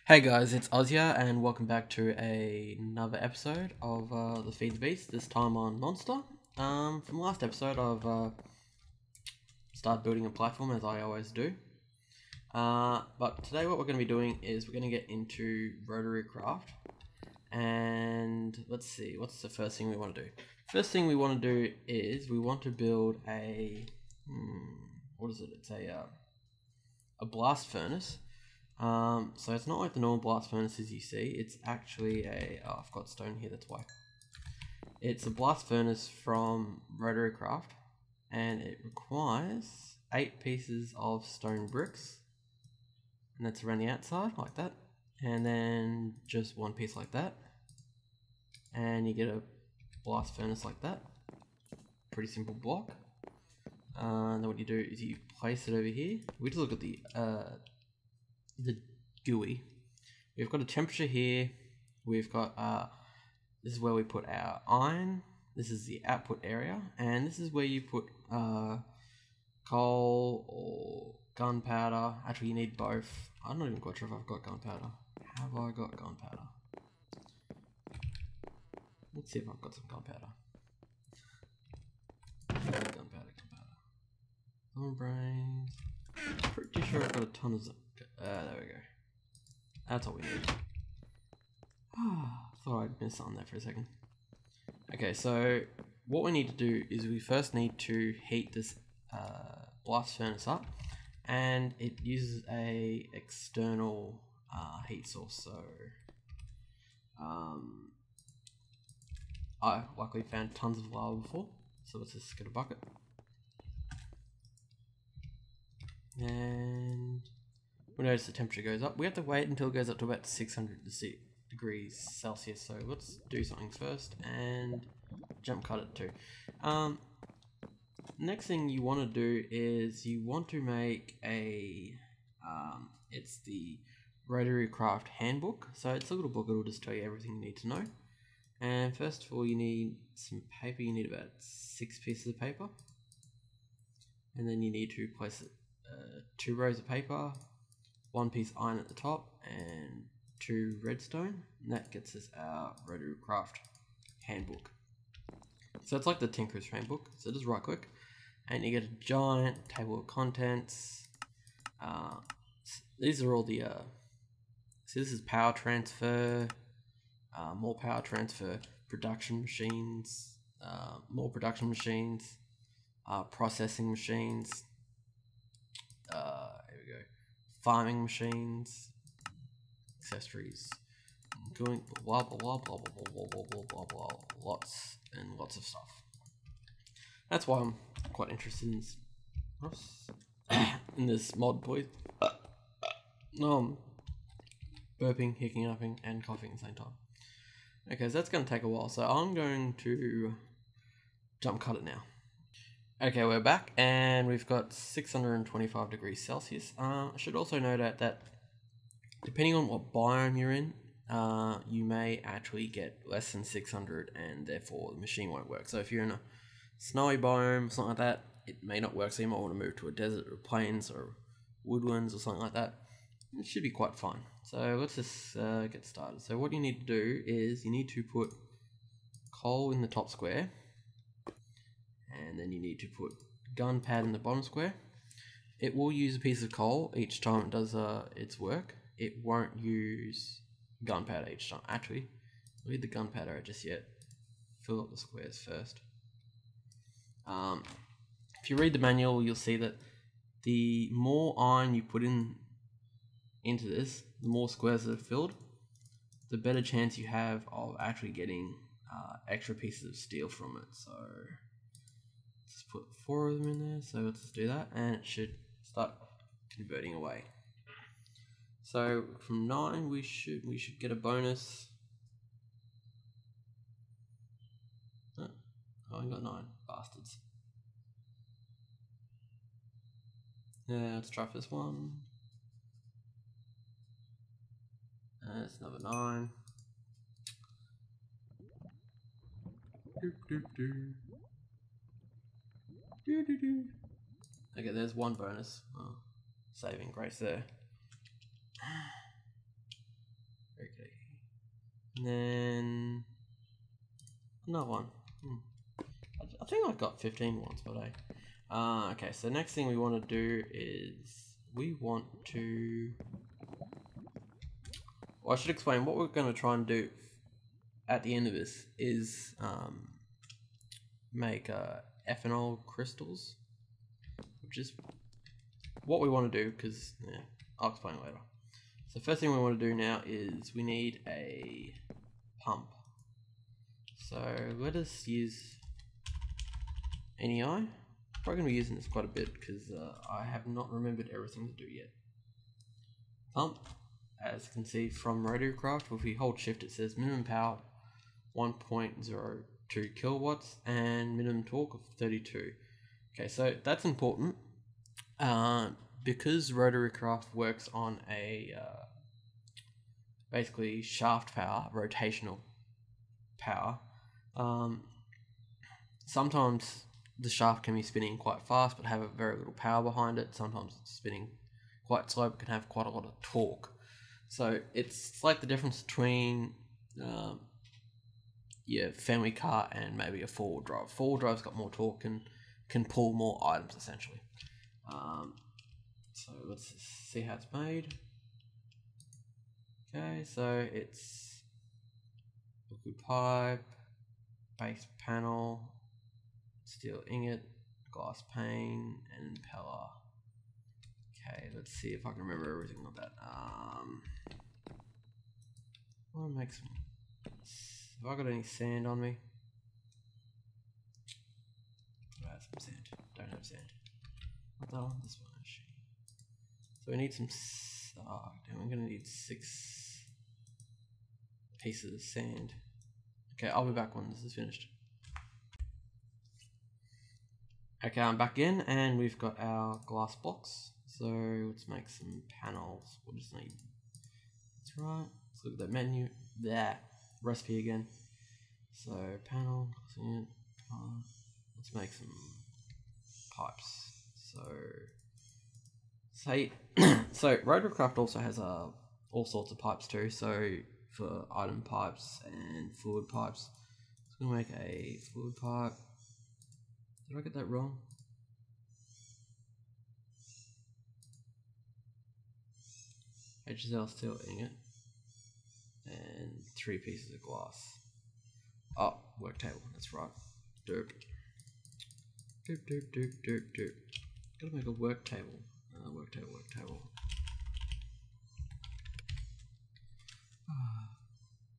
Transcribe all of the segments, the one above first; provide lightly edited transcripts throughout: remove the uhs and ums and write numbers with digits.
Hey guys, it's Oz here, and welcome back to another episode of the Feed the Beast. This time on Monster. From last episode, I've started building a platform as I always do. But today, what we're going to be doing is we're going to get into rotary craft, and let's see, what's the first thing we want to do? First thing we want to do is we want to build a what is it? It's a blast furnace. So it's not like the normal blast furnaces you see, it's actually I've got stone here, that's why. It's a blast furnace from Rotary Craft, and it requires 8 pieces of stone bricks, and that's around the outside, like that, and then just 1 piece like that, and you get a blast furnace like that. Pretty simple block. Then what you do is you place it over here. We just look at the GUI. We've got a temperature here. We've got this is where we put our iron. This is the output area, and this is where you put coal or gunpowder. Actually, you need both. I'm not even quite sure if I've got gunpowder. Have I got gunpowder? Let's see if I've got some gunpowder. Gunpowder. Brains. Pretty sure I've got a ton of there we go. That's all we need. Thought I'd miss on that for a second. Okay, so what we need to do is we first need to heat this blast furnace up, and it uses a external heat source. So I luckily found tons of lava before, so let's just get a bucket. And we notice the temperature goes up. We have to wait until it goes up to about 600 degrees Celsius. So let's do something first and jump cut it too. Next thing you want to do is you want to make a it's the Rotary Craft handbook. So it's a little book. It'll just tell you everything you need to know. And first of all, you need some paper. You need about 6 pieces of paper, and then you need to place it 2 rows of paper, 1 piece iron at the top, and 2 redstone, and that gets us our Rotary Craft handbook. So it's like the Tinker's handbook. So just right click, and you get a giant table of contents. These are all the so this is power transfer, more power transfer, production machines, more production machines, processing machines. Here we go. Farming machines, accessories, going blah blah blah blah blah blah blah blah blah blah, lots and lots of stuff. That's why I'm quite interested in this, in this mod, boys. Burping, hicking, upping, and coughing at the same time. Okay, so that's going to take a while, so I'm going to jump cut it now. Okay, we're back, and we've got 625 degrees Celsius. I should also note out that depending on what biome you're in, you may actually get less than 600, and therefore the machine won't work. So if you're in a snowy biome, something like that, it may not work, so you might want to move to a desert or plains or woodlands or something like that. It should be quite fine. So let's just get started. So what you need to do is you need to put coal in the top square, and then you need to put gunpowder in the bottom square. It will use a piece of coal each time it does its work. It won't use gunpowder each time. Actually, leave the gunpowder out just yet. Fill up the squares first. If you read the manual, you'll see that the more iron you put into this, the more squares that are filled, the better chance you have of actually getting extra pieces of steel from it. So just put 4 of them in there, so let's do that, and it should start converting away. So from 9 we should get a bonus. Oh, I only got 9, bastards. Yeah, let's try this one. And it's another 9. Okay, there's 1 bonus. Oh, saving grace there. And then another one. I think I've got 15 ones, but okay, so next thing we want to do is we want to... Well, I should explain what we're going to try and do at the end of this is make ethanol crystals, which is what we want to do, because yeah, I'll explain later. So first thing we want to do now is we need a pump. So let us use NEI. Probably going to be using this quite a bit because I have not remembered everything to do yet. Pump, as you can see from Rotarycraft, if we hold shift it says minimum power 1.02 kilowatts and minimum torque of 32. Okay, so that's important because Rotarycraft works on a basically shaft power, rotational power. Sometimes the shaft can be spinning quite fast but have a very little power behind it. Sometimes it's spinning quite slow but can have quite a lot of torque. So it's like the difference between your family car and maybe a four-wheel drive. Four-wheel drive's got more torque and can pull more items essentially. So let's see how it's made. Okay, so it's liquid pipe, base panel, steel ingot, glass pane, and impeller. Okay, let's see if I can remember everything of that. I want to make some... Have I got any sand on me? I have some sand. Don't have sand. What the hell? This one actually. So we need some... Oh, damn, I'm going to need 6 pieces of sand. Okay, I'll be back when this is finished. Okay, I'm back in and we've got our glass blocks. So let's make some panels. We'll just need... That's right. Let's look at that menu. There. Recipe again. So panel. Let's make some pipes. So Rotarycraft also has all sorts of pipes too. So for item pipes and fluid pipes. I'm gonna make a fluid pipe. Did I get that wrong? HSL steel ingot and 3 pieces of glass. Oh, work table, that's right. Derp. Derp. Gotta make a work table. Work table.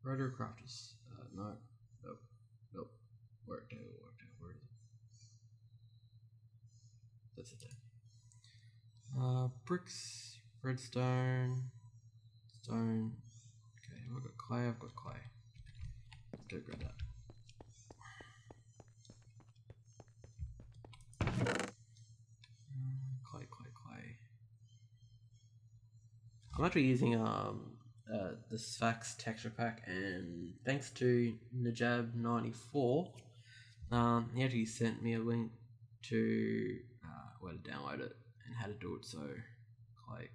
Rotarycraft is nope. Work table. Where is it? That's it there. Bricks, redstone, stone. Okay, I've got clay. Let's go grab that. Clay. I'm actually using the Sphax texture pack, and thanks to Najab94, he actually sent me a link to where to download it and how to do it. So clay.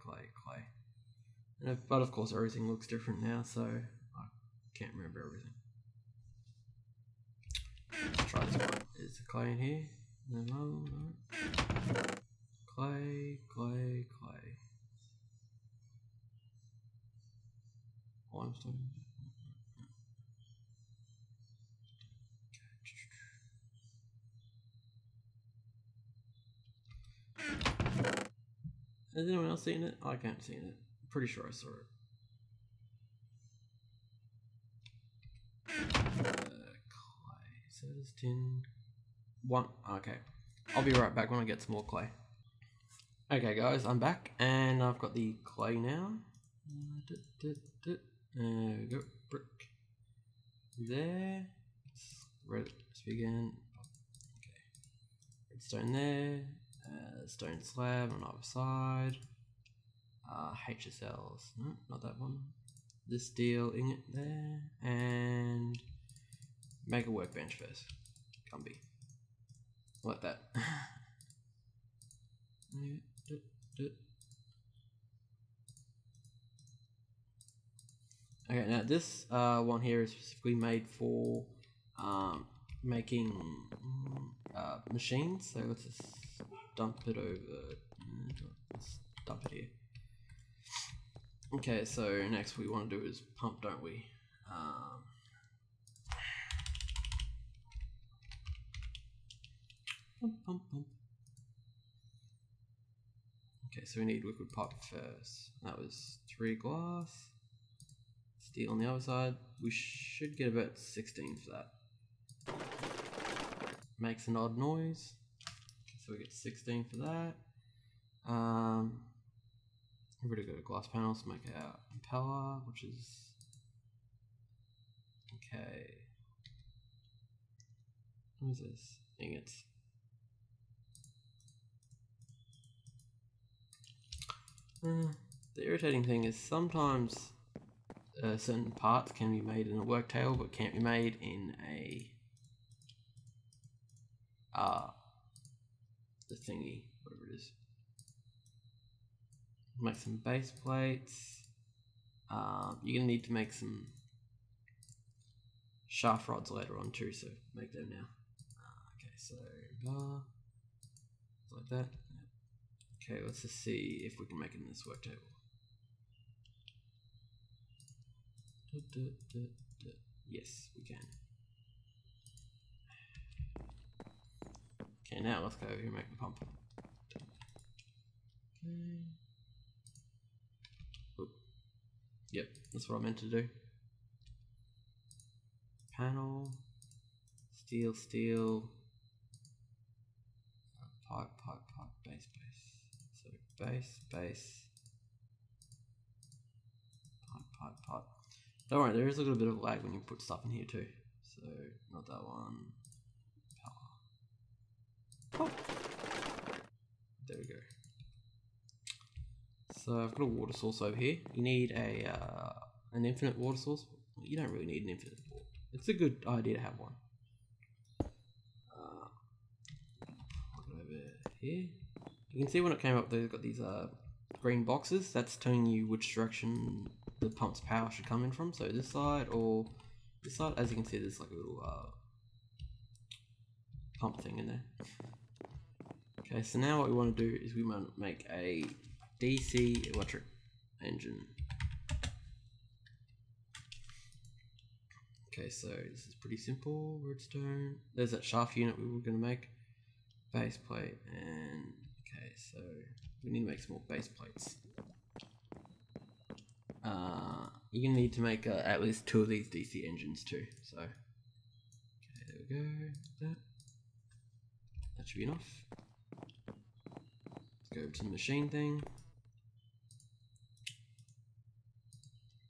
But of course everything looks different now, so I can't remember everything. Let's try this one. Is the clay in here? No. Clay. Limestone. Has anyone else seen it? I can't see it. I'm pretty sure I saw it. Clay. So this tin. 1. Okay. I'll be right back when I get some more clay. Okay guys, I'm back and I've got the clay now. There we go. Brick. There. Let's begin. Okay. Redstone there. Stone slab on either side. HSLs. No, not that one. This steel ingot there. And make a workbench first. Gumby. Like that. Okay, now this one here is specifically made for making machines. So let's just dump it over. Let's dump it here. Okay, so next we want to do is pump, don't we? Pump. Okay, so we need liquid pipe first. That was 3 glass. Steel on the other side. We should get about 16 for that. Makes an odd noise. Okay, so we get 16 for that. We've already got a glass panel to make our impeller, which is okay. What is this? Ingots. The irritating thing is sometimes certain parts can be made in a work table, but can't be made in a the thingy, whatever it is. Make some base plates. You're gonna need to make some shaft rods later on too, so make them now. Okay, so like that. Okay, let's just see if we can make it in this work table. Yes, we can. Okay, now let's go over here and make the pump. Okay. Oop. Yep, that's what I meant to do. Panel, steel, pipe, base. So base, pipe. Don't worry, there is a little bit of lag when you put stuff in here too. So not that one. Power. Oh. There we go. So I've got a water source over here. You need an infinite water source. Well, you don't really need an infinite water. It's a good idea to have one. Plug it over here. You can see when it came up, they've got these green boxes. That's telling you which direction the pump's power should come in from. So this side or this side. As you can see, there's like a little pump thing in there. Okay, so now what we want to do is we want to make a DC electric engine. Okay, so this is pretty simple. Redstone. There's that shaft unit we were going to make. Base plate and okay, so we need to make some more base plates. You're going to need to make at least 2 of these DC engines too. So okay, there we go. That should be enough. Let's go over to the machine thing.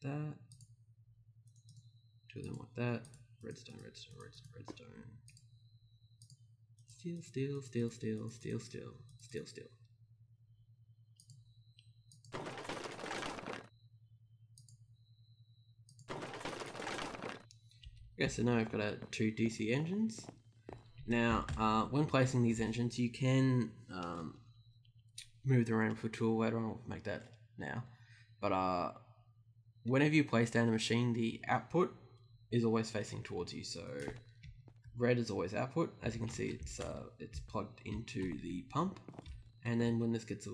That. 2 of them like that. Redstone. Steel. Okay, so now I've got 2 DC engines. Now, when placing these engines, you can move them around for a tool later on. I'll make that now. But whenever you place down a machine, the output is always facing towards you. So red is always output. As you can see, it's plugged into the pump, and then when this gets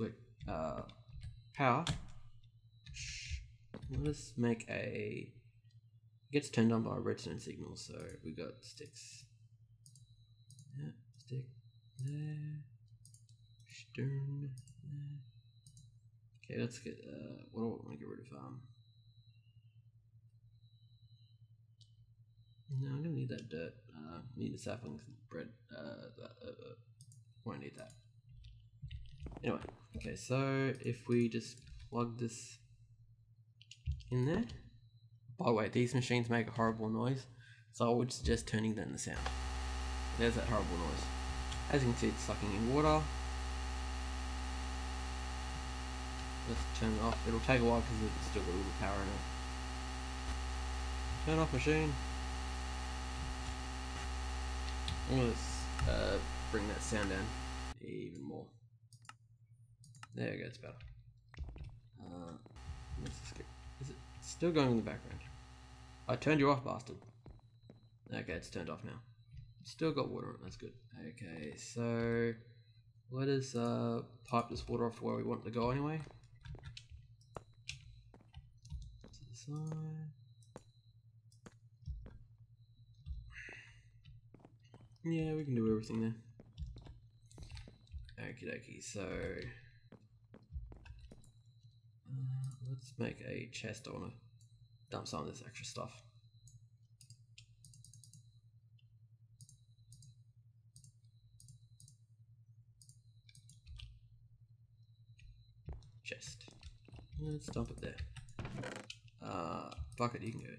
power, let's make gets turned on by a redstone signal. So we got sticks. Yeah, stick there. Stone there. Okay, let's get what do I want to get rid of? No, I'm gonna need that dirt. Need the saplings and bread. Won't need that. Anyway, okay, so if we just plug this in there. By the way, these machines make a horrible noise, so I would suggest turning down the sound. There's that horrible noise. As you can see, it's sucking in water. Let's turn it off. It'll take a while because it's still got a little power in it. Turn off machine. Let's bring that sound down even more. There we go, it's better. Let's skip. Is it still going in the background? I turned you off, bastard. Okay, it's turned off now. Still got water on it, that's good. Okay, so let us pipe this water off to where we want it to go anyway. To the side. Yeah, we can do everything there. Okie dokie, so let's make a chest. I want to dump some of this extra stuff. Chest. Let's dump it there. Bucket, you can go.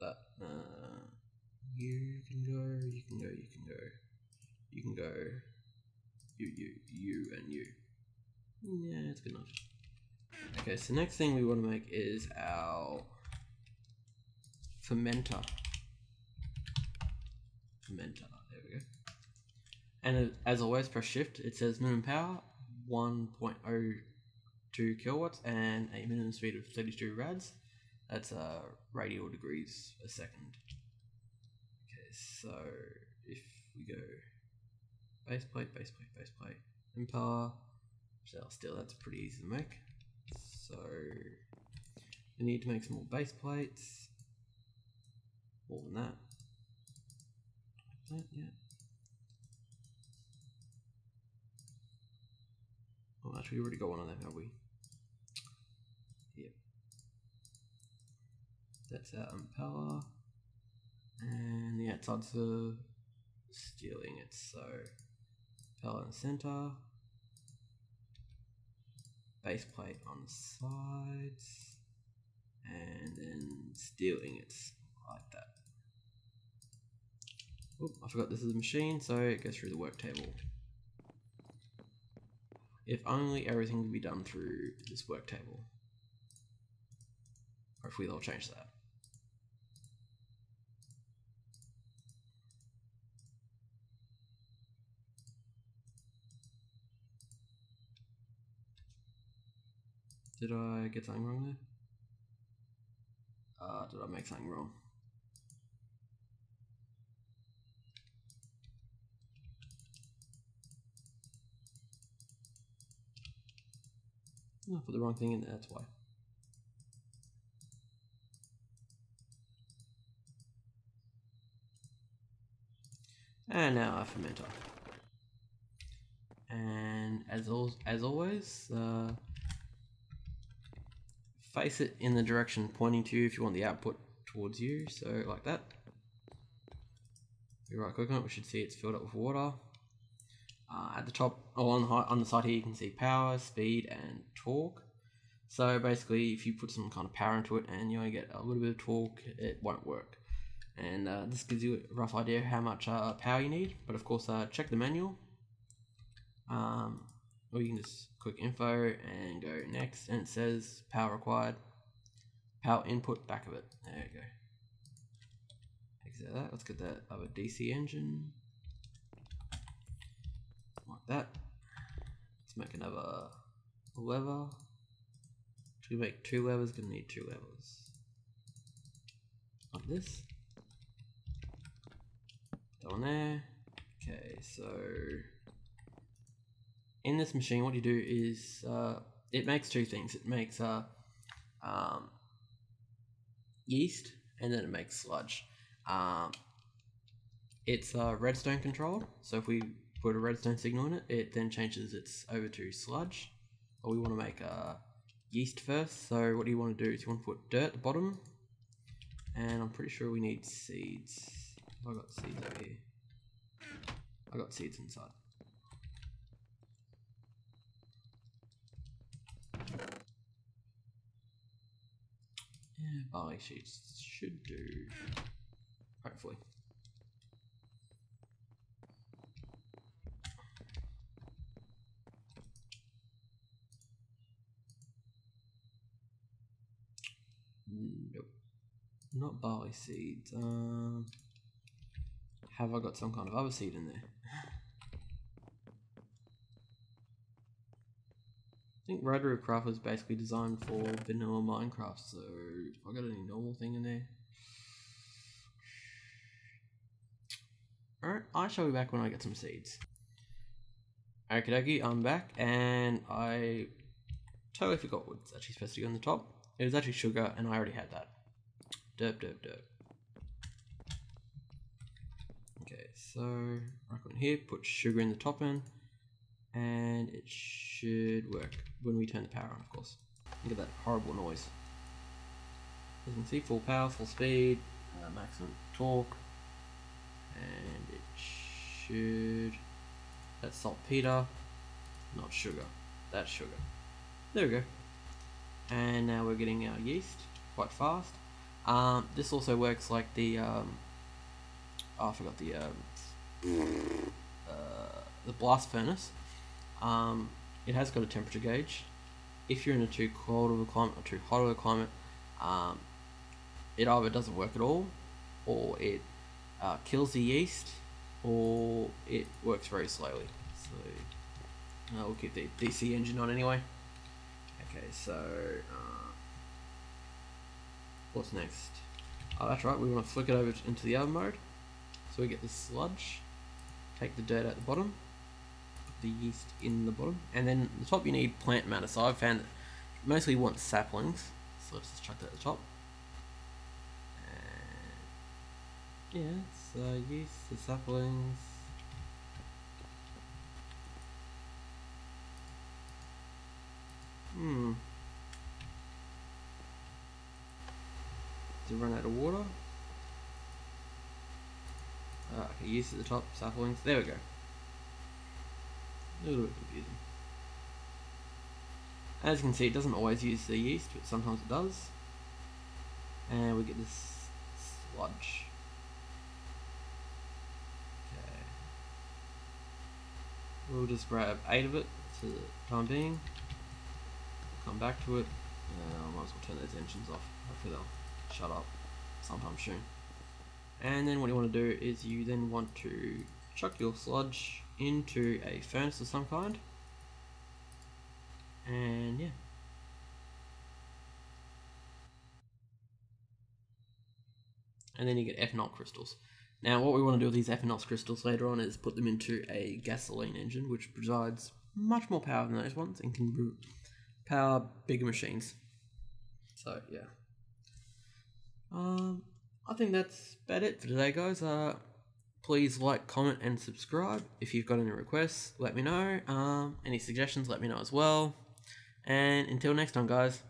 That. You can go. You can go. You can go. You can go. You, and you. Yeah, it's good enough. Okay, so next thing we want to make is our fermenter. There we go. And as always, press shift. It says minimum power 1.02 kilowatts and a minimum speed of 32 rads. That's radial degrees a second. Okay, so if we go base plate, impeller, shell steel, that's pretty easy to make. So we need to make some more base plates. More than that. Yeah. Oh, actually, we already got one of them, have we? Yep. That's our impeller. And the outside's for steeling it, so impeller in the center. Base plate on the sides. And then steeling it like that. Oop, I forgot this is a machine, so it goes through the work table. If only everything could be done through this work table. Hopefully they'll change that. Did I get something wrong there? Did I make something wrong? Oh, I put the wrong thing in there, that's why. And now our fermenter. And as always, face it in the direction pointing to you if you want the output towards you, so like that. If you right click on it, we should see it's filled up with water. At the top, or on the side here, you can see power, speed, and torque. So basically, if you put some kind of power into it and you only get a little bit of torque, it won't work. And this gives you a rough idea how much power you need. But of course, check the manual. Or you can just click info and go next, and it says power required, power input back of it. There you go. Exit that. Let's get that other DC engine. Like that. Let's make another lever. To make 2 levers, gonna need 2 levers. Like this. Go on there. Okay, so in this machine, what you do is it makes 2 things. It makes yeast, and then it makes sludge. It's redstone controlled, so if we put a redstone signal in it, it then changes it over to sludge. But we want to make yeast first, so what you want to do is you want to put dirt at the bottom, and I'm pretty sure we need seeds. I got seeds over here. I got seeds inside. Yeah, barley seeds should do, hopefully. Nope, not barley seeds. Have I got some kind of other seed in there? I think Rotary Craft was basically designed for vanilla Minecraft, so if I got any normal thing in there, Alright, I shall be back when I get some seeds. Okie dokie, I'm back, and I totally forgot what's actually supposed to go on the top. It was actually sugar, and I already had that. Derp, derp, derp. Okay, so right on here, put sugar in the top end, and it should work when we turn the power on, of course. Look at that horrible noise. As you can see, full power, full speed, maximum torque, and it should... That's saltpeter, not sugar. That's sugar. There we go. And now we're getting our yeast quite fast. This also works like the oh, I forgot the blast furnace. It has got a temperature gauge. If you're in a too cold of a climate or too hot of a climate, it either doesn't work at all, or it kills the yeast, or it works very slowly. So we'll keep the DC engine on anyway. Okay, so what's next? Oh, that's right, we want to flick it over into the oven mode. So we get the sludge, take the dirt at the bottom, put the yeast in the bottom, and then at the top you need plant matter. So I've found that you mostly want saplings, so let's just chuck that at the top. And yeah, so yeast, the saplings. To run out of water. Okay, yeast at the top, saplings. There we go. A little bit confusing. As you can see, it doesn't always use the yeast, but sometimes it does. And we get this sludge. Okay. We'll just grab 8 of it for the time being. Come back to it. I might as well turn those engines off. Hopefully they'll shut up sometime soon. And then what you want to do is you then want to chuck your sludge into a furnace of some kind. And yeah. And then you get ethanol crystals. Now what we want to do with these ethanol crystals later on is put them into a gasoline engine, which provides much more power than those ones and can power bigger machines. So yeah. I think that's about it for today, guys. Please like, comment, and subscribe. If you've got any requests, let me know. Any suggestions, let me know as well. And until next time, guys.